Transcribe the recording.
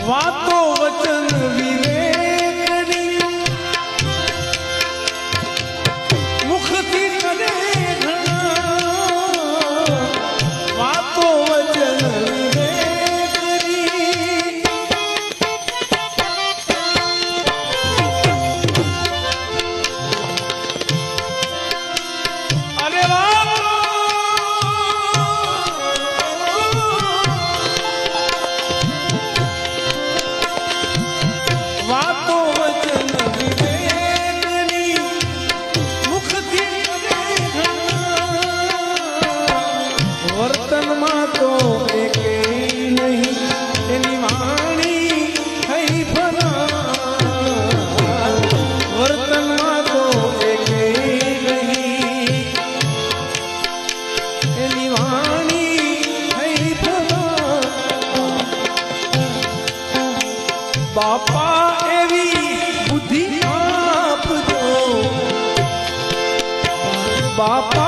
વાતો વચન વિવેકની મુખથી કરે ઘણા વાતો વચન વિવેકની અરે વાતો વચન વિવેકની મુખથી વર્તનમાં તો એકેય નહીં એની વાણી થઈ ભલા વર્તનમાં તો એકેય નહીં એની વાણી થઈ ભલા બાપા એવી બુદ્ધિ આપજો બાપા